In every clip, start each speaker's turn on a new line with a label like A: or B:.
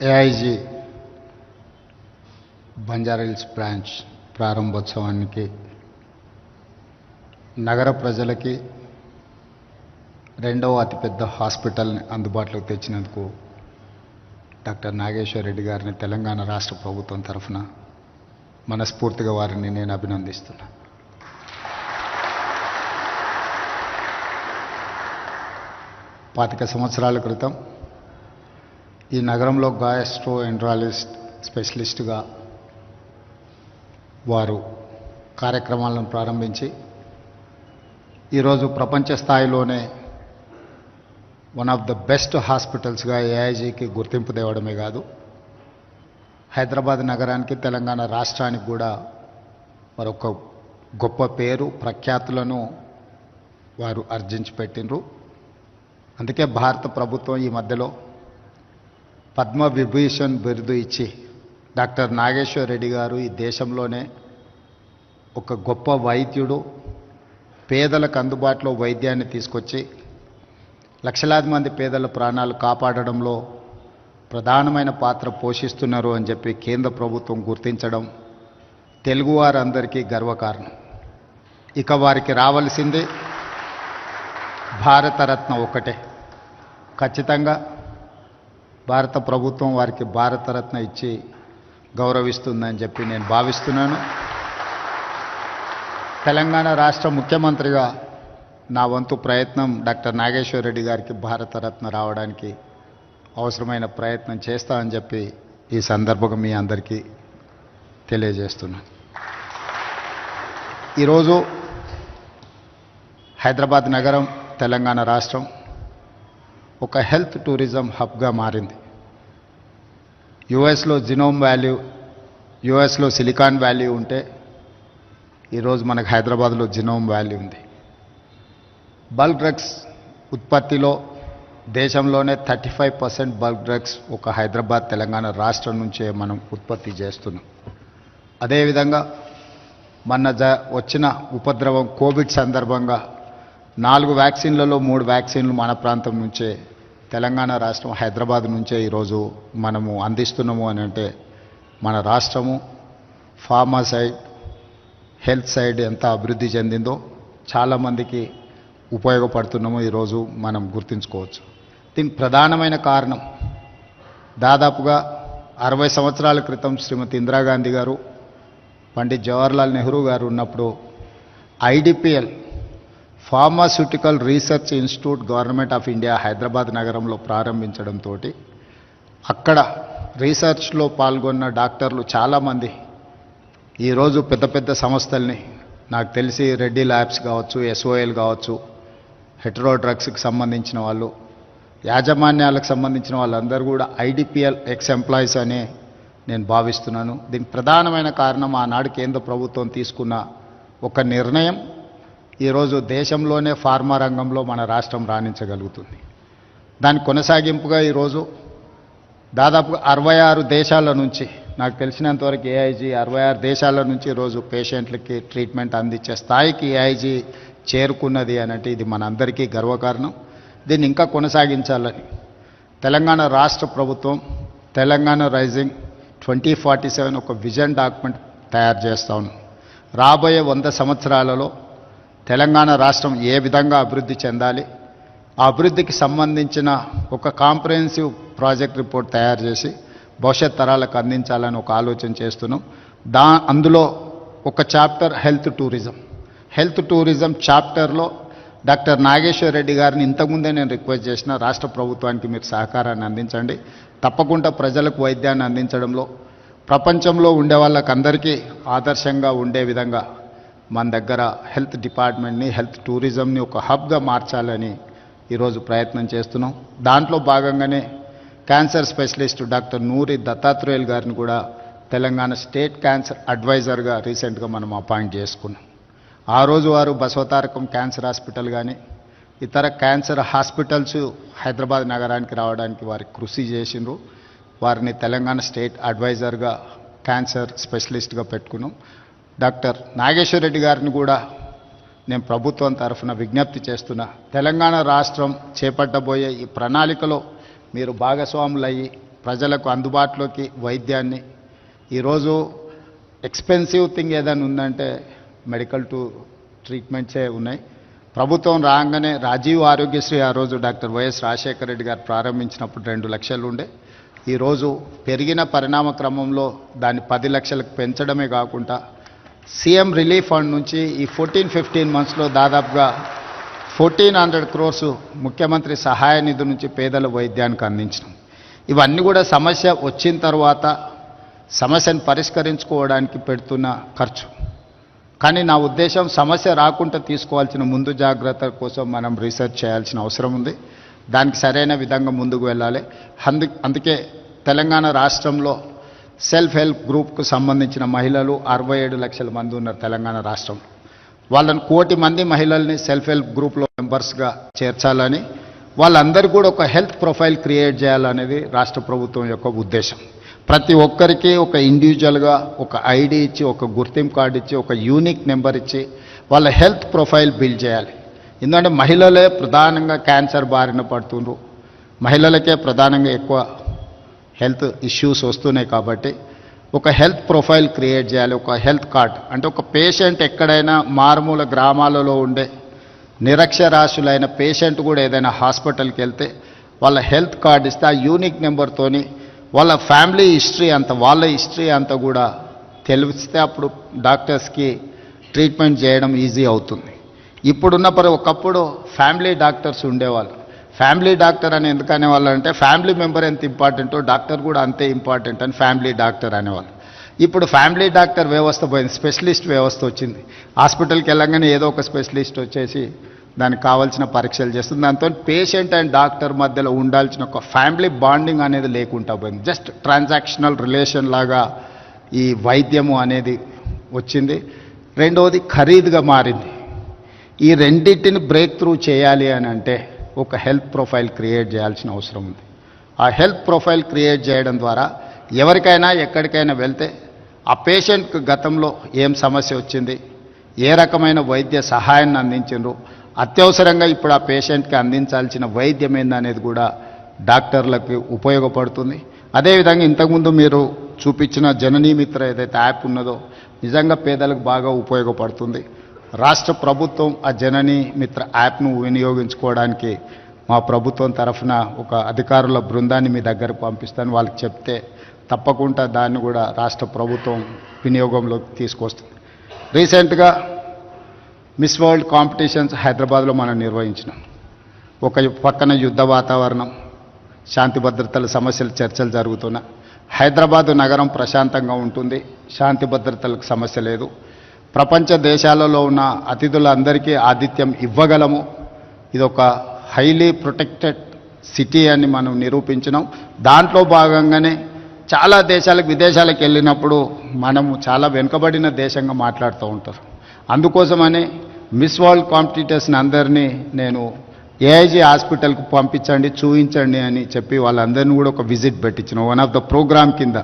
A: AIG Banjara Hills branch ప్రారంభోత్సవానికి నగర ప్రజలకి రెండవ అతిపెద్ద హాస్పిటల్ని అందుబాటులోకి తెచ్చినందుకు డాక్టర్ నాగేశ్వర్ రెడ్డి గారిని తెలంగాణ రాష్ట్ర ప్రభుత్వం తరఫున మనస్ఫూర్తిగా వారిని నేను అభినందిస్తున్నాను. పాతిక సంవత్సరాల క్రితం ఈ నగరంలో గ్యాస్ట్రో ఎంట్రాలజిస్ట్ స్పెషలిస్టుగా వారు కార్యక్రమాలను ప్రారంభించి ఈరోజు ప్రపంచ స్థాయిలోనే వన్ ఆఫ్ ద బెస్ట్ హాస్పిటల్స్గా ఏఐజీకి గుర్తింపు తేవడమే కాదు, హైదరాబాద్ నగరానికి తెలంగాణ రాష్ట్రానికి కూడా మరొక గొప్ప పేరు ప్రఖ్యాతులను వారు ఆర్జించి పెట్టినరు. అందుకే భారత ప్రభుత్వం ఈ మధ్యలో పద్మ విభూషణ్ బిరుదు ఇచ్చి డాక్టర్ నాగేశ్వర్ రెడ్డి గారు ఈ దేశంలోనే ఒక గొప్ప వైద్యుడు, పేదలకు అందుబాటులో వైద్యాన్ని తీసుకొచ్చి లక్షలాది మంది పేదల ప్రాణాలు కాపాడడంలో ప్రధానమైన పాత్ర పోషిస్తున్నారు అని చెప్పి కేంద్ర ప్రభుత్వం గుర్తించడం తెలుగువారందరికీ గర్వకారణం. ఇక వారికి రావాల్సింది భారతరత్న ఒకటే. ఖచ్చితంగా భారత ప్రభుత్వం వారికి భారతరత్న ఇచ్చి గౌరవిస్తుందని చెప్పి నేను భావిస్తున్నాను. తెలంగాణ రాష్ట్ర ముఖ్యమంత్రిగా నా వంతు ప్రయత్నం డాక్టర్ నాగేశ్వర్ రెడ్డి గారికి భారతరత్న రావడానికి అవసరమైన ప్రయత్నం చేస్తామని చెప్పి ఈ సందర్భంగా మీ అందరికీ తెలియజేస్తున్నాను. ఈరోజు హైదరాబాద్ నగరం, తెలంగాణ రాష్ట్రం ఒక హెల్త్ టూరిజం హబ్గా మారింది. యుఎస్లో జినోమ్ వ్యాల్యూ, యుఎస్లో సిలికాన్ వ్యాలీ ఉంటే ఈరోజు మనకు హైదరాబాద్లో జినోమ్ వ్యాలీ ఉంది. బల్క్ డ్రగ్స్ ఉత్పత్తిలో దేశంలోనే 35% బల్క్ డ్రగ్స్ ఒక హైదరాబాద్, తెలంగాణ రాష్ట్రం నుంచే మనం ఉత్పత్తి చేస్తున్నాం. అదేవిధంగా మొన్న వచ్చిన ఉపద్రవం కోవిడ్ సందర్భంగా 4 వ్యాక్సిన్లలో 3 వ్యాక్సిన్లు మన ప్రాంతం నుంచే, తెలంగాణ రాష్ట్రం హైదరాబాద్ నుంచే ఈరోజు మనము అందిస్తున్నాము అని అంటే మన రాష్ట్రము ఫార్మా సైడ్, హెల్త్ సైడ్ ఎంత అభివృద్ధి చెందిందో చాలామందికి ఉపయోగపడుతున్నామో ఈరోజు మనం గుర్తుంచుకోవచ్చు. దీనికి ప్రధానమైన కారణం దాదాపుగా 60 సంవత్సరాల క్రితం శ్రీమతి ఇందిరాగాంధీ గారు, పండిత్ జవహర్లాల్ నెహ్రూ గారు ఉన్నప్పుడు IDPL pharmaceutical research institute government of India Hyderabad నగరంలో ప్రారంభించడంతో అక్కడ రీసెర్చ్లో పాల్గొన్న డాక్టర్లు చాలామంది ఈరోజు పెద్ద పెద్ద సంస్థల్ని, నాకు తెలిసి రెడ్డి ల్యాబ్స్ కావచ్చు, ఎస్ఓఎల్ కావచ్చు, హెటరో డ్రగ్స్కి సంబంధించిన వాళ్ళు, యాజమాన్యాలకు సంబంధించిన వాళ్ళందరూ కూడా ఐడిపిఎల్ ఎక్స్ ఎంప్లాయీస్ అనే నేను భావిస్తున్నాను. దీనికి ప్రధానమైన కారణం ఆనాడు కేంద్ర ప్రభుత్వం తీసుకున్న ఒక నిర్ణయం ఈరోజు దేశంలోనే ఫార్మా రంగంలో మన రాష్ట్రం రాణించగలుగుతుంది. దాని కొనసాగింపుగా ఈరోజు దాదాపు 66 దేశాల నుంచి, నాకు తెలిసినంతవరకు ఏఐజీ 66 దేశాల నుంచి ఈరోజు పేషెంట్లకి ట్రీట్మెంట్ అందించే స్థాయికి ఏఐజీ చేరుకున్నది అని అంటే ఇది మనందరికీ గర్వకారణం. దీన్ని ఇంకా కొనసాగించాలని తెలంగాణ రాష్ట్ర ప్రభుత్వం తెలంగాణ రైజింగ్ 2047 ఒక విజన్ డాక్యుమెంట్ తయారు చేస్తా ఉన్నాం. రాబోయే 100 సంవత్సరాలలో తెలంగాణ రాష్ట్రం ఏ విధంగా అభివృద్ధి చెందాలి, ఆ అభివృద్ధికి సంబంధించిన ఒక కాంప్రహెన్సివ్ ప్రాజెక్ట్ రిపోర్ట్ తయారు చేసి భవిష్యత్ తరాలకు అందించాలని ఒక ఆలోచన చేస్తున్నాం. అందులో ఒక చాప్టర్ హెల్త్ టూరిజం చాప్టర్లో డాక్టర్ నాగేశ్వర్ రెడ్డి గారిని ఇంతకుముందే నేను రిక్వెస్ట్ చేసిన రాష్ట్ర ప్రభుత్వానికి మీరు సహకారాన్ని అందించండి. తప్పకుండా ప్రజలకు వైద్యాన్ని అందించడంలో ప్రపంచంలో ఉండే వాళ్ళకందరికీ ఆదర్శంగా ఉండే విధంగా మన దగ్గర హెల్త్ డిపార్ట్మెంట్ని, హెల్త్ టూరిజంని ఒక హబ్గా మార్చాలని ఈరోజు ప్రయత్నం చేస్తున్నాం. దాంట్లో భాగంగానే క్యాన్సర్ స్పెషలిస్ట్ డాక్టర్ నూరి దత్తాత్రేయులు గారిని కూడా తెలంగాణ స్టేట్ క్యాన్సర్ అడ్వైజర్గా రీసెంట్గా మనం అపాయింట్ చేసుకున్నాం. ఆ రోజు వారు బసవతారకం క్యాన్సర్ హాస్పిటల్ కానీ ఇతర క్యాన్సర్ హాస్పిటల్స్ హైదరాబాద్ నగరానికి రావడానికి వారి కృషి చేసిండ్రు. వారిని తెలంగాణ స్టేట్ అడ్వైజర్గా, క్యాన్సర్ స్పెషలిస్ట్గా పెట్టుకున్నాం. డాక్టర్ నాగేశ్వర్ రెడ్డి గారిని కూడా నేను ప్రభుత్వం తరఫున విజ్ఞప్తి చేస్తున్నా, తెలంగాణ రాష్ట్రం చేపట్టబోయే ఈ ప్రణాళికలో మీరు భాగస్వాములయ్యి ప్రజలకు అందుబాటులోకి వైద్యాన్ని ఈరోజు ఎక్స్పెన్సివ్ థింగ్ ఏదైనా ఉందంటే మెడికల్ ట్రీట్మెంట్సే ఉన్నాయి. ప్రభుత్వం రాగానే రాజీవ్ ఆరోగ్యశ్రీ ఆ రోజు డాక్టర్ వైఎస్ రాజశేఖర రెడ్డి గారు ప్రారంభించినప్పుడు 2 లక్షలు ఉండే. ఈరోజు పెరిగిన పరిణామ క్రమంలో దాన్ని 10 లక్షలకు పెంచడమే కాకుండా సీఎం రిలీఫ్ ఫండ్ నుంచి ఈ 14-15 మంత్స్లో దాదాపుగా 1400 crores ముఖ్యమంత్రి సహాయ నిధి నుంచి పేదల వైద్యానికి అందించినాం. ఇవన్నీ కూడా సమస్య వచ్చిన తర్వాత సమస్యను పరిష్కరించుకోవడానికి పెడుతున్న ఖర్చు. కానీ నా ఉద్దేశం సమస్య రాకుండా తీసుకోవాల్సిన ముందు జాగ్రత్తల కోసం మనం రీసెర్చ్ చేయాల్సిన అవసరం ఉంది. దానికి సరైన విధంగా ముందుకు వెళ్ళాలి. అందుకే తెలంగాణ రాష్ట్రంలో సెల్ఫ్ హెల్ప్ గ్రూప్కు సంబంధించిన మహిళలు 67 లక్షల మంది ఉన్నారు తెలంగాణ రాష్ట్రంలో. వాళ్ళని 1 కోటి మంది మహిళల్ని సెల్ఫ్ హెల్ప్ గ్రూప్లో మెంబర్స్గా చేర్చాలని, వాళ్ళందరికీ కూడా ఒక హెల్త్ ప్రొఫైల్ క్రియేట్ చేయాలనేది రాష్ట్ర ప్రభుత్వం యొక్క ఉద్దేశం. ప్రతి ఒక్కరికి ఒక ఇండివిజువల్గా ఒక ఐడి ఇచ్చి, ఒక గుర్తింపు కార్డు ఇచ్చి, ఒక యూనిక్ నెంబర్ ఇచ్చి వాళ్ళ హెల్త్ ప్రొఫైల్ బిల్డ్ చేయాలి. ఎందుకంటే మహిళలే ప్రధానంగా క్యాన్సర్ బారిన పడుతుండ్రు, మహిళలకే ప్రధానంగా ఎక్కువ హెల్త్ ఇష్యూస్ వస్తున్నాయి. కాబట్టి ఒక హెల్త్ ప్రొఫైల్ క్రియేట్ చేయాలి. ఒక హెల్త్ కార్డ్ అంటే ఒక పేషెంట్ ఎక్కడైనా మారుమూల గ్రామాలలో ఉండే నిరక్షరాస్యులైన పేషెంట్ కూడా ఏదైనా హాస్పిటల్కి వెళ్తే వాళ్ళ హెల్త్ కార్డ్ ఇస్తే ఆ యూనిక్ నెంబర్తోని వాళ్ళ ఫ్యామిలీ హిస్టరీ అంతా, వాళ్ళ హిస్టరీ అంతా కూడా తెలిస్తే అప్పుడు డాక్టర్స్కి ట్రీట్మెంట్ చేయడం ఈజీ అవుతుంది. ఇప్పుడున్న ఒకప్పుడు ఫ్యామిలీ డాక్టర్స్ ఉండేవాళ్ళు. ఫ్యామిలీ డాక్టర్ అని ఎందుకు అనేవాళ్ళు అంటే ఫ్యామిలీ మెంబర్ ఎంత ఇంపార్టెంటో డాక్టర్ కూడా అంతే ఇంపార్టెంట్ అని ఫ్యామిలీ డాక్టర్ అనేవాళ్ళు. ఇప్పుడు ఫ్యామిలీ డాక్టర్ వ్యవస్థ పోయింది, స్పెషలిస్ట్ వ్యవస్థ వచ్చింది. హాస్పిటల్కి వెళ్ళగానే ఏదో ఒక స్పెషలిస్ట్ వచ్చేసి దానికి కావాల్సిన పరీక్షలు చేస్తుంది. దాంతో పేషెంట్ అండ్ డాక్టర్ మధ్యలో ఉండాల్సిన ఒక ఫ్యామిలీ బాండింగ్ అనేది లేకుండా పోయింది. జస్ట్ ట్రాన్సాక్షనల్ రిలేషన్ లాగా ఈ వైద్యము అనేది వచ్చింది. రెండవది ఖరీదుగా మారింది. ఈ రెండింటిని బ్రేక్ త్రూ చేయాలి అని అంటే ఒక హెల్త్ ప్రొఫైల్ క్రియేట్ చేయాల్సిన అవసరం ఉంది. ఆ హెల్త్ ప్రొఫైల్ క్రియేట్ చేయడం ద్వారా ఎవరికైనా ఎక్కడికైనా వెళ్తే ఆ పేషెంట్కి గతంలో ఏం సమస్య వచ్చింది, ఏ రకమైన వైద్య సహాయాన్ని అందించారు, అత్యవసరంగా ఇప్పుడు ఆ పేషెంట్కి అందించాల్సిన వైద్యం ఏందనేది కూడా డాక్టర్లకు ఉపయోగపడుతుంది. అదేవిధంగా ఇంతకుముందు మీరు చూపించిన జననీ మిత్ర ఏదైతే యాప్ ఉన్నదో నిజంగా పేదలకు బాగా ఉపయోగపడుతుంది. రాష్ట్ర ప్రభుత్వం ఆ జననీ మిత్ర యాప్ను వినియోగించుకోవడానికి మా ప్రభుత్వం తరఫున ఒక అధికారుల బృందాన్ని మీ దగ్గరకు పంపిస్తాను. వాళ్ళకి చెప్తే తప్పకుండా దాన్ని కూడా రాష్ట్ర ప్రభుత్వం వినియోగంలోకి తీసుకొస్తుంది. రీసెంట్గా మిస్ వరల్డ్ కాంపిటీషన్స్ హైదరాబాద్లో మనం నిర్వహించినాం. ఒక పక్కన యుద్ధ వాతావరణం, శాంతి భద్రతల సమస్యలు చర్చలు జరుగుతున్నా హైదరాబాదు నగరం ప్రశాంతంగా ఉంటుంది, శాంతి భద్రతలకు సమస్య లేదు. ప్రపంచ దేశాలలో ఉన్న అతిథులందరికీ ఆతిథ్యం ఇవ్వగలము. ఇది ఒక హైలీ ప్రొటెక్టెడ్ సిటీ అని మనం నిరూపించినాం. దాంట్లో భాగంగానే చాలా దేశాలకు విదేశాలకు వెళ్ళినప్పుడు మనము చాలా వెనుకబడిన దేశంగా మాట్లాడుతూ ఉంటారు. అందుకోసమని మిస్ వరల్డ్ కాంపిటీటర్స్ని అందరినీ నేను ఏఐజీ హాస్పిటల్కి పంపించండి, చూపించండి అని చెప్పి వాళ్ళందరినీ కూడా ఒక విజిట్ పెట్టించిన వన్ ఆఫ్ ద ప్రోగ్రామ్ కింద.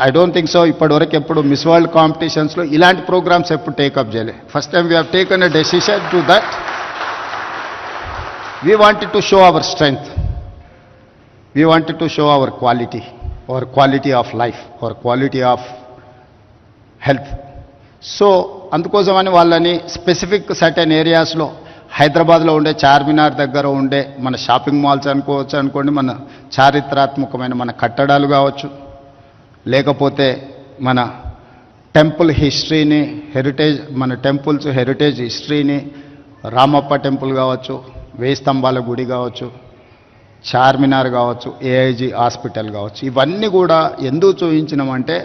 A: ఐ డోంట్ థింక్ సో ఇప్పటివరకు ఎప్పుడు మిస్ వరల్డ్ కాంపిటీషన్స్లో ఇలాంటి ప్రోగ్రామ్స్ ఎప్పుడు టేకప్ చేయలేదు. First time we have taken a decision to that. We wanted to show our strength, we wanted to show our quality of life, our quality of health. So అందుకోసమని వాళ్ళని specific certain ఏరియాస్లో హైదరాబాద్లో ఉండే చార్మినార్ దగ్గర ఉండే మన shopping malls అనుకోండి, మన చారిత్రాత్మకమైన మన కట్టడాలు కావచ్చు, లేకపోతే మన టెంపుల్ హిస్టరీని, మన టెంపుల్స్ హెరిటేజ్ హిస్టరీని, రామప్ప టెంపుల్ కావచ్చు, 1000 స్తంభాల గుడి కావచ్చు, చార్మినార్ కావచ్చు, ఏఐజీ హాస్పిటల్ కావచ్చు, ఇవన్నీ కూడా ఎందుకు చూపించినామంటే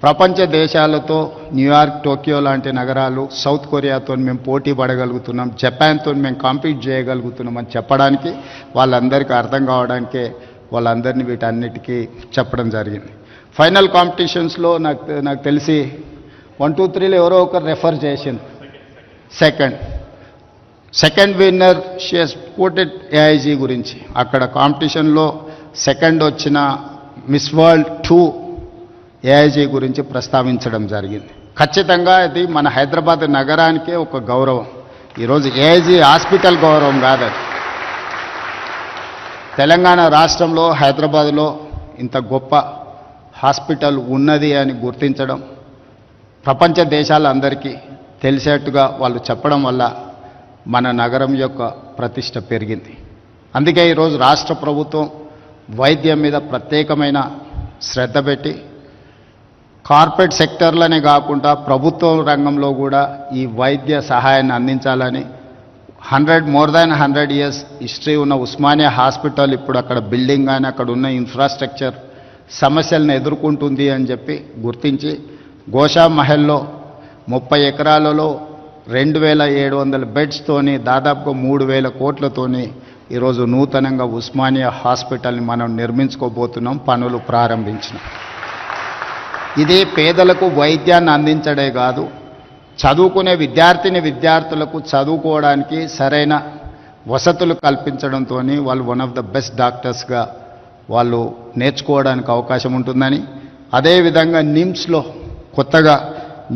A: ప్రపంచ దేశాలతో న్యూయార్క్, టోక్యో లాంటి నగరాలు, సౌత్ కొరియాతో మేము పోటీ పడగలుగుతున్నాం, జపాన్తో మేము కాంపీట్ చేయగలుగుతున్నాం అని చెప్పడానికి, వాళ్ళందరికీ అర్థం కావడానికే వాళ్ళందరినీ వీటన్నిటికీ చెప్పడం జరిగింది. ఫైనల్ కాంపిటీషన్స్లో నాకు తెలిసి 1, 2, 3లో ఎవరో ఒకరు రెఫర్ చేసింది. Second winner she has quoted AIG గురించి. అక్కడ కాంపిటీషన్లో సెకండ్ వచ్చిన మిస్ వరల్డ్ 2 ఏఐజీ గురించి ప్రస్తావించడం జరిగింది. ఖచ్చితంగా ఇది మన హైదరాబాద్ నగరానికే ఒక గౌరవం. ఈరోజు ఏఐజీ హాస్పిటల్ గౌరవం కాదు. తెలంగాణ రాష్ట్రంలో హైదరాబాద్లో ఇంత గొప్ప హాస్పిటల్ ఉన్నది అని గుర్తించడం, ప్రపంచ దేశాలందరికీ తెలిసేట్టుగా వాళ్ళు చెప్పడం వల్ల మన నగరం యొక్క ప్రతిష్ట పెరిగింది. అందుకే ఈరోజు రాష్ట్ర ప్రభుత్వం వైద్యం మీద ప్రత్యేకమైన శ్రద్ధ పెట్టి కార్పొరేట్ సెక్టర్లనే కాకుండా ప్రభుత్వ రంగంలో కూడా ఈ వైద్య సహాయాన్ని అందించాలని మోర్ దాన్ 100 years హిస్టరీ ఉన్న ఉస్మానియా హాస్పిటల్ ఇప్పుడు అక్కడ బిల్డింగ్ కానీ అక్కడ ఉన్న ఇన్ఫ్రాస్ట్రక్చర్ సమస్యలను ఎదుర్కొంటుంది అని చెప్పి గుర్తించి గోషా మహల్లో 30 ఎకరాలలో 2700 బెడ్స్తోని దాదాపుగా 3000 కోట్లతోని ఈరోజు నూతనంగా ఉస్మానియా హాస్పిటల్ని మనం నిర్మించుకోబోతున్నాం, పనులు ప్రారంభించినాం. ఇది పేదలకు వైద్యాన్ని అందించడే కాదు, చదువుకునే విద్యార్థులకు చదువుకోవడానికి సరైన వసతులు కల్పించడంతో వాళ్ళు వన్ ఆఫ్ ద బెస్ట్ డాక్టర్స్గా వాళ్ళు నేర్చుకోవడానికి అవకాశం ఉంటుందని, అదేవిధంగా నిమ్స్లో కొత్తగా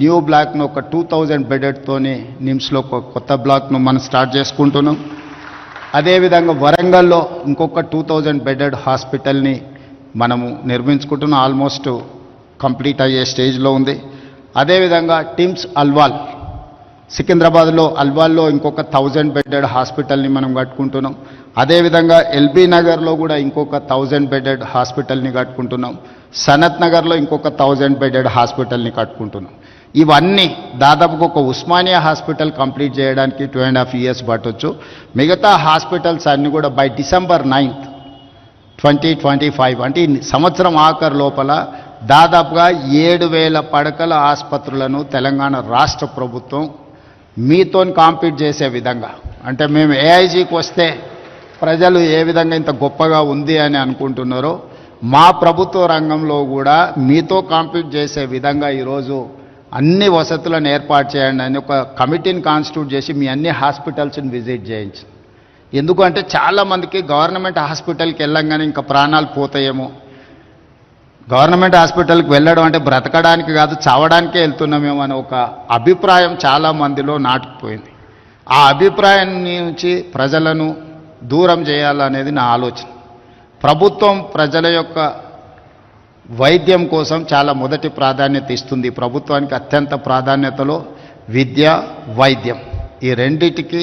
A: న్యూ బ్లాక్ను ఒక 2000 బెడెడ్తోని నిమ్స్లో ఒక కొత్త బ్లాక్ను మనం స్టార్ట్ చేసుకుంటున్నాం. అదేవిధంగా వరంగల్లో ఇంకొక 2000 బెడెడ్ హాస్పిటల్ని మనము నిర్మించుకుంటున్నాం, ఆల్మోస్ట్ కంప్లీట్ అయ్యే స్టేజ్లో ఉంది. అదేవిధంగా టిమ్స్ అల్వాల్ సికింద్రాబాద్లో అల్వాల్లో ఇంకొక 1000 బెడెడ్ హాస్పిటల్ని మనం కట్టుకుంటున్నాం. అదేవిధంగా ఎల్బీ నగర్లో కూడా ఇంకొక 1000 బెడెడ్ హాస్పిటల్ని కట్టుకుంటున్నాం. సనత్ నగర్లో ఇంకొక 1000 బెడెడ్ హాస్పిటల్ని కట్టుకుంటున్నాం. ఇవన్నీ దాదాపుగా ఒక ఉస్మానియా హాస్పిటల్ కంప్లీట్ చేయడానికి 2.5 years పట్టొచ్చు. మిగతా హాస్పిటల్స్ అన్నీ కూడా బై December 9th 2025 అంటే ఈ సంవత్సరం ఆఖరు లోపల దాదాపుగా 7000 పడకల ఆసుపత్రులను తెలంగాణ రాష్ట్ర ప్రభుత్వం మీతో కాంపీట్ చేసే విధంగా, అంటే మేము ఏఐజీకి వస్తే ప్రజలు ఏ విధంగా ఇంత గొప్పగా ఉంది అని అనుకుంటున్నారో మా ప్రభుత్వ రంగంలో కూడా మీతో కాంపీట్ చేసే విధంగా ఈరోజు అన్ని వసతులను ఏర్పాటు చేయండి అని ఒక కమిటీని కాన్స్టిట్యూట్ చేసి మీ అన్ని హాస్పిటల్స్ని విజిట్ చేయించి. ఎందుకంటే చాలామందికి గవర్నమెంట్ హాస్పిటల్కి వెళ్ళంగానే ఇంకా ప్రాణాలు పోతాయేమో, గవర్నమెంట్ హాస్పిటల్కి వెళ్ళడం అంటే బ్రతకడానికి కాదు చావడానికే వెళ్తున్నామేమో అనే ఒక అభిప్రాయం చాలా మందిలో నాటుకుపోయింది. ఆ అభిప్రాయం నుంచి ప్రజలను దూరం చేయాలనేది నా ఆలోచన. ప్రభుత్వం ప్రజల యొక్క వైద్యం కోసం చాలా మొదటి ప్రాధాన్యత ఇస్తుంది. ప్రభుత్వానికి అత్యంత ప్రాధాన్యతలో విద్య, వైద్యం ఈ రెండిటికి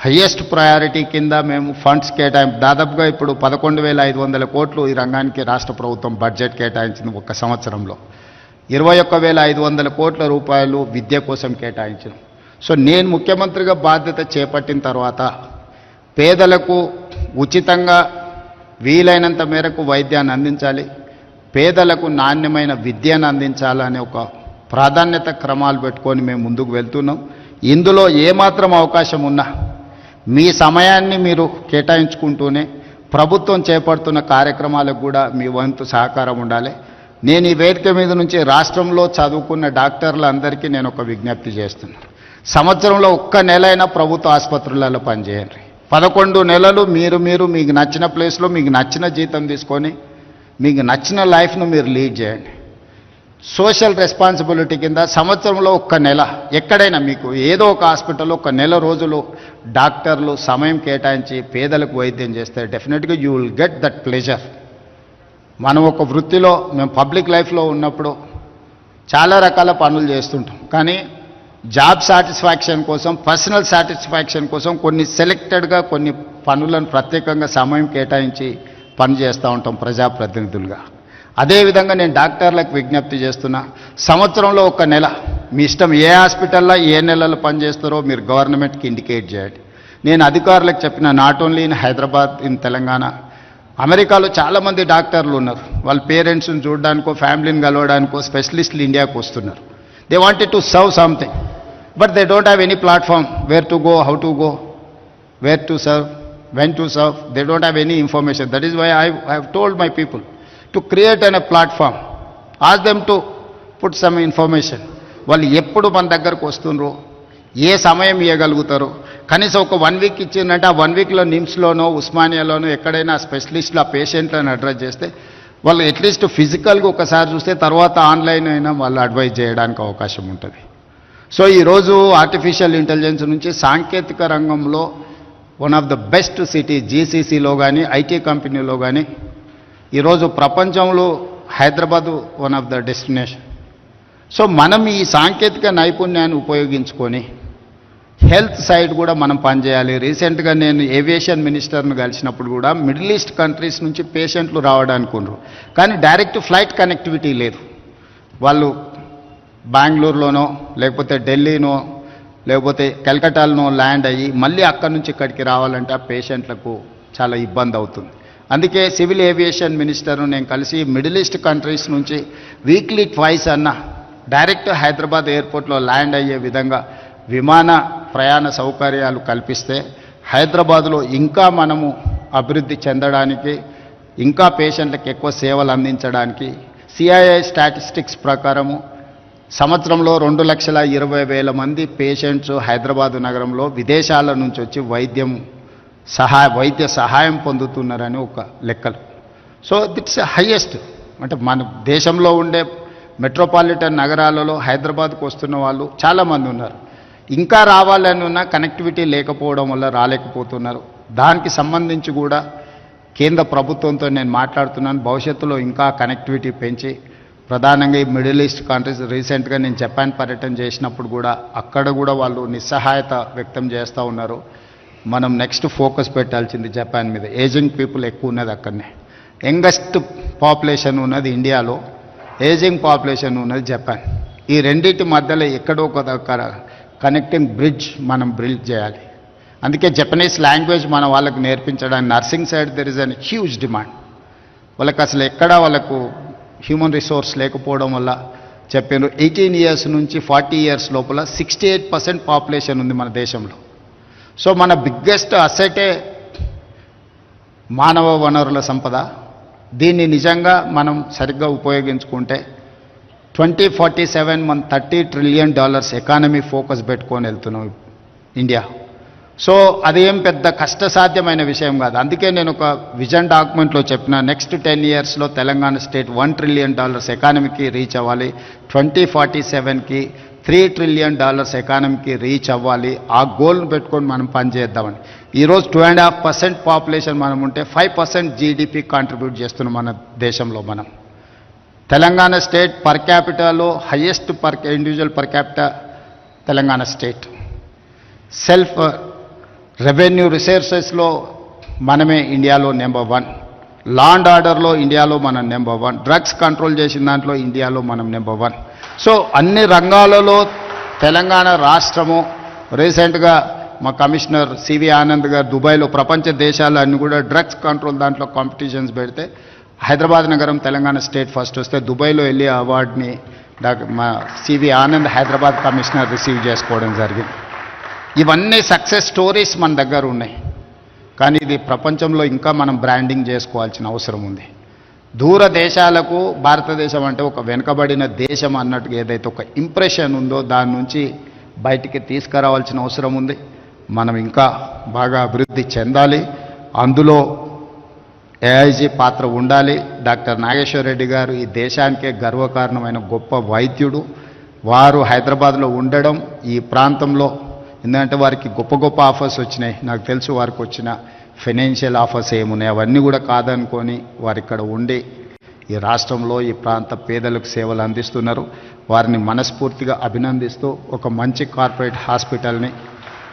A: హయ్యెస్ట్ ప్రయారిటీ కింద మేము ఫండ్స్ దాదాపుగా ఇప్పుడు 11,500 కోట్లు ఈ రంగానికి రాష్ట్ర ప్రభుత్వం బడ్జెట్ కేటాయించింది. ఒక సంవత్సరంలో 21,500 కోట్ల రూపాయలు విద్య కోసం కేటాయించాం. సో నేను ముఖ్యమంత్రిగా బాధ్యత చేపట్టిన తర్వాత పేదలకు ఉచితంగా వీలైనంత మేరకు వైద్యాన్ని అందించాలి, పేదలకు నాణ్యమైన విద్యను అందించాలనే ఒక ప్రాధాన్యత క్రమాలు పెట్టుకొని మేము ముందుకు వెళ్తున్నాం. ఇందులో ఏమాత్రం అవకాశం ఉన్నా మీ సమయాన్ని మీరు కేటాయించుకుంటూనే ప్రభుత్వం చేపడుతున్న కార్యక్రమాలకు కూడా మీ వంతు సహకారం ఉండాలి. నేను ఈ వేదిక మీద నుంచి రాష్ట్రంలో చదువుకున్న డాక్టర్లందరికీ నేను ఒక విజ్ఞప్తి చేస్తున్నాను. సంవత్సరంలో ఒక్క నెలైనా ప్రభుత్వ ఆసుపత్రులలో పనిచేయండి. 11 నెలలు మీరు మీకు నచ్చిన ప్లేస్లో మీకు నచ్చిన జీతం తీసుకొని మీకు నచ్చిన లైఫ్ను మీరు లీడ్ చేయండి. సోషల్ రెస్పాన్సిబిలిటీ కింద సంవత్సరంలో ఒక్క నెల ఎక్కడైనా మీకు ఏదో ఒక హాస్పిటల్లో ఒక నెల రోజులు డాక్టర్లు సమయం కేటాయించి పేదలకు వైద్యం చేస్తే డెఫినెట్గా you will get that pleasure. మనం ఒక వృత్తిలో మేము పబ్లిక్ లైఫ్లో ఉన్నప్పుడు చాలా రకాల పనులు చేస్తుంటాం, కానీ జాబ్ సాటిస్ఫాక్షన్ కోసం, పర్సనల్ సాటిస్ఫాక్షన్ కోసం కొన్ని సెలెక్టెడ్గా కొన్ని పనులను ప్రత్యేకంగా సమయం కేటాయించి పని చేస్తూ ఉంటాం ప్రజాప్రతినిధులుగా. అదేవిధంగా నేను డాక్టర్లకు విజ్ఞప్తి చేస్తున్నా, సంవత్సరంలో ఒక నెల మీ ఇష్టం ఏ హాస్పిటల్లో ఏ నెలలు పనిచేస్తారో మీరు గవర్నమెంట్కి ఇండికేట్ చేయండి. నేను అధికారులకు చెప్పిన, not only in Hyderabad, in Telangana, అమెరికాలో చాలామంది డాక్టర్లు ఉన్నారు. వాళ్ళ పేరెంట్స్ని చూడడానికో ఫ్యామిలీని కలవడానికో స్పెషలిస్టులు ఇండియాకు వస్తున్నారు. They wanted to serve something, but they don't have any platform where to go, how to go, where to serve, when to serve. They don't have any information. That is why I have told my people to create a platform. Ask them to put some information. వాళ్ళు ఎప్పుడు మన దగ్గరకు వస్తుండ్రో, ఏ సమయం ఇవ్వగలుగుతారో, కనీసం ఒక 1 week ఇచ్చిందంటే ఆ 1 weekలో నిమ్స్లోనో ఉస్మానియాలోనో ఎక్కడైనా స్పెషలిస్టులు ఆ పేషెంట్లను అడ్రస్ చేస్తే వాళ్ళు అట్లీస్ట్ ఫిజికల్గా ఒకసారి చూస్తే తర్వాత ఆన్లైన్ అయినా వాళ్ళు అడ్వైజ్ చేయడానికి అవకాశం ఉంటుంది. సో ఈరోజు ఆర్టిఫిషియల్ ఇంటెలిజెన్స్ నుంచి సాంకేతిక రంగంలో one of the best city జీసీసీలో కానీ ఐటీ కంపెనీలో కానీ ఈరోజు ప్రపంచంలో Hyderabad one of the destination. So మనం ఈ సాంకేతిక నైపుణ్యాన్ని ఉపయోగించుకొని హెల్త్ సైడ్ కూడా మనం పనిచేయాలి. రీసెంట్గా నేను ఏవియేషన్ మినిస్టర్ను కలిసినప్పుడు కూడా మిడిల్ ఈస్ట్ కంట్రీస్ నుంచి పేషెంట్లు రావడానికి ఉన్నారు, కానీ డైరెక్ట్ ఫ్లైట్ కనెక్టివిటీ లేదు. వాళ్ళు బెంగళూరులోనో లేకపోతే ఢిల్లీనో లేకపోతే కలకట్టాలోనో ల్యాండ్ అయ్యి మళ్ళీ అక్కడి నుంచి ఇక్కడికి రావాలంటే ఆ పేషెంట్లకు చాలా ఇబ్బంది అవుతుంది. అందుకే సివిల్ ఏవియేషన్ మినిస్టర్ను నేను కలిసి మిడిల్ ఈస్ట్ కంట్రీస్ నుంచి వీక్లీ ట్వైస్ అన్న డైరెక్ట్ హైదరాబాద్ ఎయిర్పోర్ట్లో ల్యాండ్ అయ్యే విధంగా విమాన ప్రయాణ సౌకర్యాలు కల్పిస్తే హైదరాబాదులో ఇంకా మనము అభివృద్ధి చెందడానికి, ఇంకా పేషెంట్లకు ఎక్కువ సేవలు అందించడానికి సిఐఐ స్టాటిస్టిక్స్ ప్రకారము సంవత్సరంలో 2,20,000 మంది పేషెంట్స్ హైదరాబాదు నగరంలో విదేశాల నుంచి వచ్చి వైద్య సహాయం పొందుతున్నారని ఒక లెక్కలు. So it's highest. అంటే మన దేశంలో ఉండే మెట్రోపాలిటన్ నగరాలలో హైదరాబాద్కు వస్తున్న వాళ్ళు చాలామంది ఉన్నారు. ఇంకా రావాలని ఉన్న కనెక్టివిటీ లేకపోవడం వల్ల రాలేకపోతున్నారు. దానికి సంబంధించి కూడా కేంద్ర ప్రభుత్వంతో నేను మాట్లాడుతున్నాను. భవిష్యత్తులో ఇంకా కనెక్టివిటీ పెంచి ప్రధానంగా ఈ మిడిల్ ఈస్ట్ కంట్రీస్, రీసెంట్గా నేను జపాన్ పర్యటన చేసినప్పుడు కూడా అక్కడ కూడా వాళ్ళు నిస్సహాయత వ్యక్తం చేస్తూ ఉన్నారు. మనం నెక్స్ట్ ఫోకస్ పెట్టాల్సింది జపాన్ మీద. ఏజింగ్ పీపుల్ ఎక్కువ ఉన్నది అక్కడనే. యంగెస్ట్ పాపులేషన్ ఉన్నది ఇండియాలో, ఏజింగ్ పాపులేషన్ ఉన్నది జపాన్. ఈ రెండింటి మధ్యలో ఎక్కడో ఒక దగ్గర కనెక్టింగ్ బ్రిడ్జ్ మనం బిల్డ్ చేయాలి. అందుకే జపనీస్ లాంగ్వేజ్ మన వాళ్ళకి నేర్పించడానికి nursing side there is an huge demand. వాళ్ళకి అసలు ఎక్కడా వాళ్ళకు హ్యూమన్ రిసోర్స్ లేకపోవడం వల్ల చెప్పారు 18 years నుంచి 40 years లోపల 68% పాపులేషన్ ఉంది మన దేశంలో. సో మన బిగ్గెస్ట్ అసెటే మానవ వనరుల సంపద. దీన్ని నిజంగా మనం సరిగ్గా ఉపయోగించుకుంటే 2047 మన $30 trillion ఎకానమీ ఫోకస్ పెట్టుకొని వెళ్తున్నాం ఇండియా. సో అదేం పెద్ద కష్టసాధ్యమైన విషయం కాదు. అందుకే నేను ఒక విజన్ డాక్యుమెంట్లో చెప్పిన నెక్స్ట్ 10 yearsలో తెలంగాణ స్టేట్ $1 trillion ఎకానమీకి రీచ్ అవ్వాలి, 2047కి $3 trillion ఎకానమీకి రీచ్ అవ్వాలి. ఆ గోల్ను పెట్టుకొని మనం పనిచేద్దామని. ఈరోజు 2.5% పాపులేషన్ మనం ఉంటే 5% జీడిపి కాంట్రిబ్యూట్ చేస్తున్నాం మన దేశంలో. మనం తెలంగాణ స్టేట్ పర్ క్యాపిటాలో highest individual per capita Telangana state. Self revenue రిసోర్సెస్లో మనమే ఇండియాలో నెంబర్ 1. లా అండ్ ఆర్డర్లో ఇండియాలో మనం నెంబర్ 1. డ్రగ్స్ కంట్రోల్ చేసిన దాంట్లో ఇండియాలో మనం నెంబర్ 1. సో అన్ని రంగాలలో తెలంగాణ రాష్ట్రము. రీసెంట్గా మా కమిషనర్ సివి ఆనంద్ గారు దుబాయ్లో ప్రపంచ దేశాలు అన్ని కూడా డ్రగ్స్ కంట్రోల్ దాంట్లో కాంపిటీషన్స్ పెడితే హైదరాబాద్ నగరం తెలంగాణ స్టేట్ ఫస్ట్ వస్తే దుబాయ్లో వెళ్ళి అవార్డుని మా సివి ఆనంద్ హైదరాబాద్ కమిషనర్ రిసీవ్ చేసుకోవడం జరిగింది. ఇవన్నీ సక్సెస్ స్టోరీస్ మన దగ్గర ఉన్నాయి, కానీ ఇది ప్రపంచంలో ఇంకా మనం బ్రాండింగ్ చేసుకోవాల్సిన అవసరం ఉంది. దూర దేశాలకు భారతదేశం అంటే ఒక వెనుకబడిన దేశం అన్నట్టుగా ఏదైతే ఒక ఇంప్రెషన్ ఉందో దాని నుంచి బయటికి తీసుకురావాల్సిన అవసరం ఉంది. మనం ఇంకా బాగా అభివృద్ధి చెందాలి. అందులో ఏఐజీ పాత్ర ఉండాలి. డాక్టర్ నాగేశ్వర రెడ్డి గారు ఈ దేశానికే గర్వకారణమైన గొప్ప వైద్యుడు. వారు హైదరాబాద్లో ఉండడం ఈ ప్రాంతంలో, ఎందుకంటే వారికి గొప్ప గొప్ప ఆఫర్స్ వచ్చినాయి. నాకు తెలుసు వారికి వచ్చిన ఫైనాన్షియల్ ఆఫర్స్ ఏమున్నాయి, అవన్నీ కూడా కాదనుకొని వారు ఇక్కడ ఉండి ఈ రాష్ట్రంలో ఈ ప్రాంత పేదలకు సేవలు అందిస్తున్నారు. వారిని మనస్ఫూర్తిగా అభినందిస్తూ ఒక మంచి కార్పొరేట్ హాస్పిటల్ని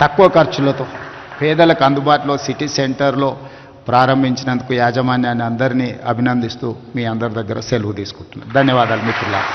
A: తక్కువ ఖర్చులతో పేదలకు అందుబాటులో సిటీ సెంటర్లో ప్రారంభించినందుకు యాజమాన్యాన్ని అందరినీ అభినందిస్తూ మీ అందరి దగ్గర సెలవు తీసుకుంటున్నాను. ధన్యవాదాలు మిత్రులారా.